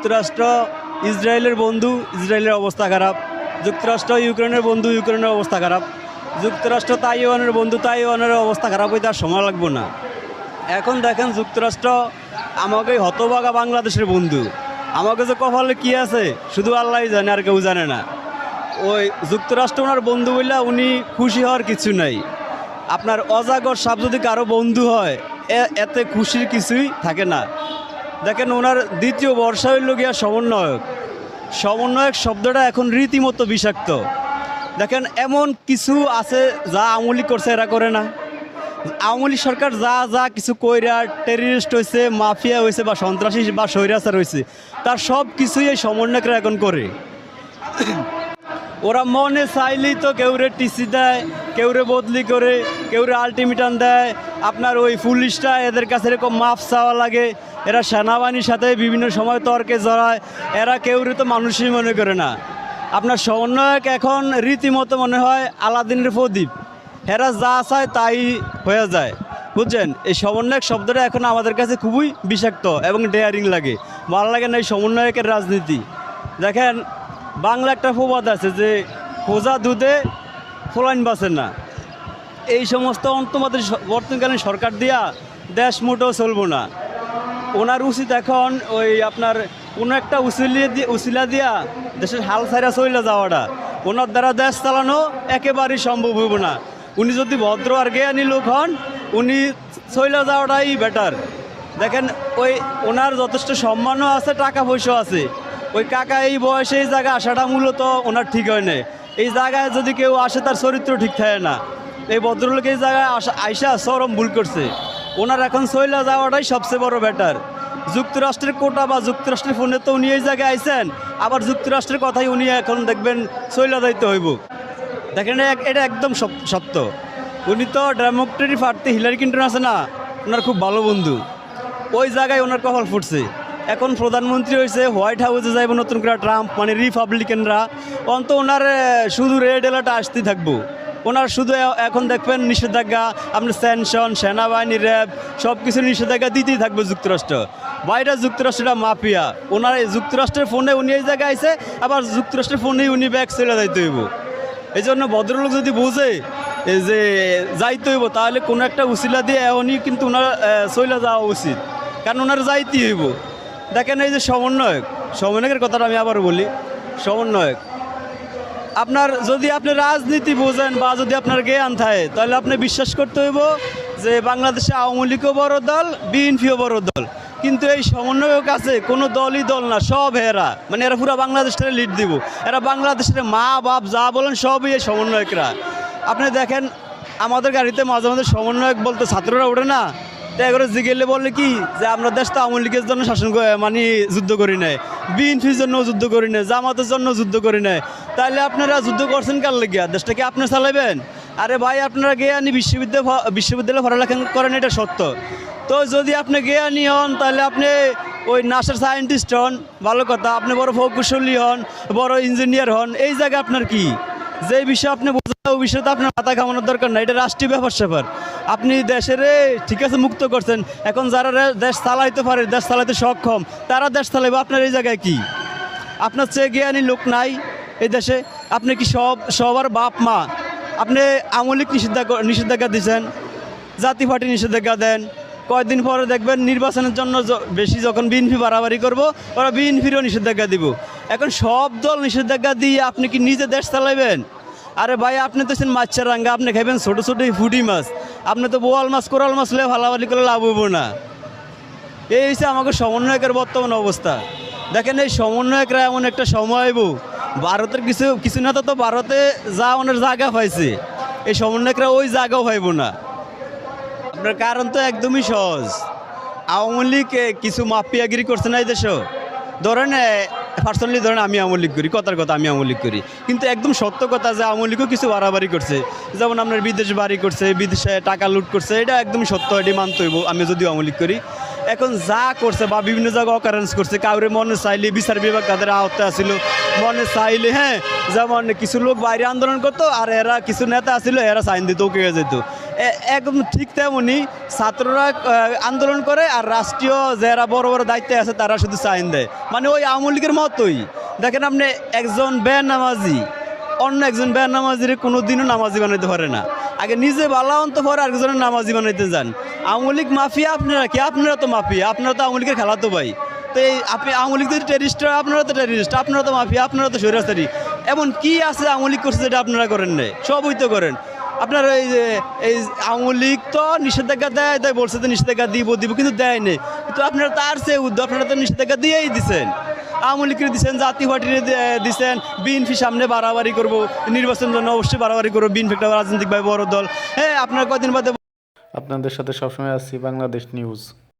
যুক্তরাষ্ট্র ইসরায়েলের বন্ধু, ইসরায়েলের অবস্থা খারাপ। যুক্তরাষ্ট্র ইউক্রেনের বন্ধু, ইউক্রেনের অবস্থা খারাপ। যুক্তরাষ্ট্র তাইওয়ানের বন্ধু, তাইওয়ানের অবস্থা খারাপ হইতে আর সময় লাগবে না। এখন দেখেন যুক্তরাষ্ট্র আমাকে হতভাগা বাংলাদেশের বন্ধু, আমাকে যে কপালে কী আছে শুধু আল্লাহই জানে, আর কেউ জানে না। ওই যুক্তরাষ্ট্র ওনার বন্ধু বললে উনি খুশি হওয়ার কিছু নাই। আপনার অজাগর সাপ যদি কারো বন্ধু হয় এতে খুশির কিছুই থাকে না। দেখেন ওনার দ্বিতীয় বর্ষা হইল গিয়া সমন্বয়ক। সমন্বয়ক শব্দটা এখন রীতিমতো বিষাক্ত। দেখেন এমন কিছু আছে যা আওয়ামী লীগ করছে এরা করে না। আওয়ামী লীগ সরকার যা যা কিছু কইরা টেররিস্ট হয়েছে, মাফিয়া হয়েছে বা সন্ত্রাসী বা স্বৈরাচার হয়েছে, তার সব কিছুই এই সমন্বয়করা এখন করে। ওরা মনে চাইলেই তো কেউরে টিসি দেয়, কেউরে বদলি করে, কেউরে আলটিমেটাম দেয়। আপনার ওই পুলিশটা এদের কাছে এরকম মাফ চাওয়া লাগে। এরা সেনাবাহিনীর সাথে বিভিন্ন সময় তর্কে জড়ায়। এরা কেউরে তো মানুষই মনে করে না। আপনার সমন্বয়ক এখন রীতিমতো মনে হয় আলাদিনের প্রদীপ। এরা যা চায় তাই হয়ে যায়, বুঝছেন। এই সমন্বয়ক শব্দটা এখন আমাদের কাছে খুবই বিষাক্ত এবং ডেয়ারিং লাগে, ভালো লাগে না এই সমন্বয়কের রাজনীতি। দেখেন বাংলা একটা প্রবাদ আছে যে খোঁজা দুধে ফোলাইন বাঁচে না। এই সমস্ত অন্তর্বর্তী বর্তমানকালীন সরকার দিয়া দেশ মোটেও চলবো না। ওনার উচিত এখন ওই আপনার কোনো একটা উসিলা দিয়া দেশের হাল ছাইরা চলে যাওয়াটা। ওনার দ্বারা দেশ চালানো একেবারেই সম্ভব হইব না। উনি যদি ভদ্র আর জ্ঞানী লোক হন, উনি চলে যাওয়াটাই বেটার। দেখেন ওই ওনার যথেষ্ট সম্মানও আছে, টাকা পয়সাও আছে। ওই কাকা এই বয়সে এই জায়গায় আসাটা মূলত ওনার ঠিক হয় না। এই জায়গায় যদি কেউ আসে তার চরিত্র ঠিক থাকে না। এই ভদ্রলোক এই জায়গায় আইসা চরম ভুল করছে। ওনার এখন চলে যাওয়াটাই সবচেয়ে বড় বেটার। যুক্তরাষ্ট্রের কোটা বা যুক্তরাষ্ট্রের ফোনে তো উনি এই জায়গায় আইসেন, আবার যুক্তরাষ্ট্রের কথাই উনি এখন দেখবেন চলে যাইতে হইব। দেখেন এটা একদম সত্য। উনি তো ডেমোক্রেটিক প্রার্থী হিলারি ক্লিন্টন আছে না, ওনার খুব ভালো বন্ধু। ওই জায়গায় ওনার কপাল ফুটছে। এখন প্রধানমন্ত্রী হয়েছে, হোয়াইট হাউসে যাইব নতুন করে ট্রাম্প, মানে রিপাবলিকানরা। অন্ত ওনার শুধু রেড অ্যালার্ট আসতেই থাকবো। ওনার শুধু এখন দেখবেন নিষেধাজ্ঞা, আপনার স্যানশন, সেনাবাহিনী, র্যাব সব কিছু নিষেধাজ্ঞা দিতেই থাকবে যুক্তরাষ্ট্র। বাইরে যুক্তরাষ্ট্রটা মাফিয়া। ওনার যুক্তরাষ্ট্রের ফোনে উনি এই জায়গায় আইসে, আবার যুক্তরাষ্ট্রের ফোনেই উনি ব্যাগ ছেড়ে যাইতে হইব। এই জন্য ভদ্রলোক যদি বুঝে যে যাইতে হইব, তাহলে কোনো একটা উসিলা দিয়ে উনি কিন্তু ওনার চলে যাওয়া উচিত, কারণ ওনার যাইতেই হইব। দেখেন এই যে সমন্বয়কের কথাটা আমি আবার বলি। সমন্বয়ক আপনার যদি আপনি রাজনীতি বোঝেন বা যদি আপনার জ্ঞান থাকে, তাহলে আপনি বিশ্বাস করতে হইব যে বাংলাদেশে আওয়ামী লীগও বড় দল, বিএনপিও বড় দল। কিন্তু এই সমন্বয়ক আছে কোনো দলই দল না, সব এরা, মানে এরা পুরো বাংলাদেশটারে লিড দিব। এরা বাংলাদেশের মা বাপ যা বলেন সবই এই সমন্বয়করা। আপনি দেখেন আমাদের গাড়িতে মাঝে মাঝে সমন্বয়ক বলতে ছাত্ররা ওঠে না, তো এগুলো জিগেলে বলে কি যে আমরা দেশ তো আওয়ামী লীগের জন্য শাসন মানে যুদ্ধ করি নাই, বিএনপির জন্য যুদ্ধ করি নাই, জামাতের জন্য যুদ্ধ করি নাই। তাহলে আপনারা যুদ্ধ করছেন কার লেগিয়া? দেশটা কি আপনি চালাবেন? আরে ভাই আপনারা জ্ঞানী বিশ্ববিদ্যালয়ে পড়ালেখা করেন, এটা সত্য। তো যদি আপনি জ্ঞানী হন, তাহলে আপনি ওই নাসার সায়েন্টিস্ট হন, ভালো কথা। আপনি বড় প্রকৌশলী হন, বড় ইঞ্জিনিয়ার হন, এই জায়গায় আপনার কি? যে বিষয়ে আপনি বোঝেন ওই বিষয়ে তো আপনার মাথা ঘামানোর দরকার নাই। এটা রাষ্ট্রীয় ব্যাপার। আপনি দেশের ঠিক আছে মুক্ত করছেন, এখন যারা দেশ চালাইতে পারে, দেশ চালাইতে সক্ষম, তারা দেশ চালাইবে। আপনার এই জায়গায় কি? আপনার চেয়ে জ্ঞানী লোক নাই এই দেশে? আপনি কি সবার বাপ মা? আপনি আওয়ামী লীগ নিষেধাজ্ঞা দিচ্ছেন, জাতীয় পার্টি নিষেধাজ্ঞা দেন, কয়েকদিন পরে দেখবেন নির্বাচনের জন্য বেশি যখন বিএনপি বাড়াবাড়ি করবো, ওরা বিএনপিরও নিষেধাজ্ঞা দিব। এখন সব দল নিষেধাজ্ঞা দিয়ে আপনি কি নিজে দেশ চালাইবেন? আরে ভাই আপনি তো মাছের রাঙ্গা, আপনি খাইবেন ছোটো ছোটো ফুটি মাছ। আপনি তো বোয়াল মাছ, কোরাল মাছ লে ভালাভালি করে লাভ হইব না। এই হচ্ছে আমাকে সমন্বয়কের বর্তমান অবস্থা। দেখেন এই সমন্বয়করা এমন একটা সময় হইব, ভারতের কিছু নেতা তো ভারতে যা ওনার জায়গা পাইছে, এই সমন্বয়করা ওই জায়গাও পাইব না। আপনার কারণ তো একদমই সহজ। আওয়ামী লীগ কিছু মাফিয়াগিরি করছে না এই দেশে। ধরেন পার্সোনালি ধরেন আমি আওয়ামী লীগ করি, কথার কথা আমি আওয়ামী লীগ করি, কিন্তু একদম সত্য কথা যে আওয়ামী লীগও কিছু বাড়াবাড়ি করছে। যেমন আপনার বিদেশ বাড়ি করছে, বিদেশে টাকা লুট করছে, এটা একদমই সত্য, এটি মানতে হইব আমি যদিও আওয়ামী লীগ করি। এখন যা করছে বা বিভিন্ন জায়গায় অকারেন্স করছে, কাউরে মনে চাইলে বিচার বিভাগ তাদের আওতায় আসিল, মনে চাইলে যেমন কিছু লোক বাইরে আন্দোলন করতো, আর এরা কিছু নেতা আসিল, এরা সাইন দিত, ওকে যেত। একদম ঠিক তেমনই ছাত্ররা আন্দোলন করে আর রাষ্ট্রীয় যারা বড় বড় দায়িত্বে আছে তারা শুধু সাইন দেয়, মানে ওই আওয়ামী লীগের মতোই। দেখেন আপনি একজন বেনামাজি অন্য একজন বেনামাজির কোনো দিনও নামাজি বানাইতে পারে না, আগে নিজে ভালো অন্ত পরে আরেকজনের নামাজি বানাইতে যান। আওয়ামী লীগ মাফিয়া আপনারা কি? আপনারা তো মাফিয়া, আপনারা তো আওয়ামী লীগের খালাতো ভাই। তো এই আপনি আওয়ামী লীগ যদি টেরিস্ট, আপনারা তো টেরিস্ট, আপনারা তো মাফিয়া, আপনারা তো স্বৈরাচারী। এমন কি আছে আওয়ামী লীগ করছে যেটা আপনারা করেন নাই? সবই তো করেন আপনারা। এই আওয়ামী লীগ তো নিষেধাজ্ঞা দেয়, তাই বলছে তো নিষেধাজ্ঞা দিব কিন্তু দেয় নেই। কিন্তু আপনারা তার চেয়ে উদ্যোগ, আপনারা তো নিষেধাজ্ঞা দিয়েই দিচ্ছেন। আওয়ামী লীগের দিচ্ছেন, জাতীয় পার্টির দিচ্ছেন, বিএনপি সামনে বাড়াবাড়ি করবো, নির্বাচনের জন্য অবশ্যই বাড়াবাড়ি করবো, বিএনপি একটা রাজনৈতিকভাবে বড় দল। হ্যাঁ, আপনার কদিন বাদে। আপনাদের সাথে সবসময় আছি বাংলাদেশ নিউজ।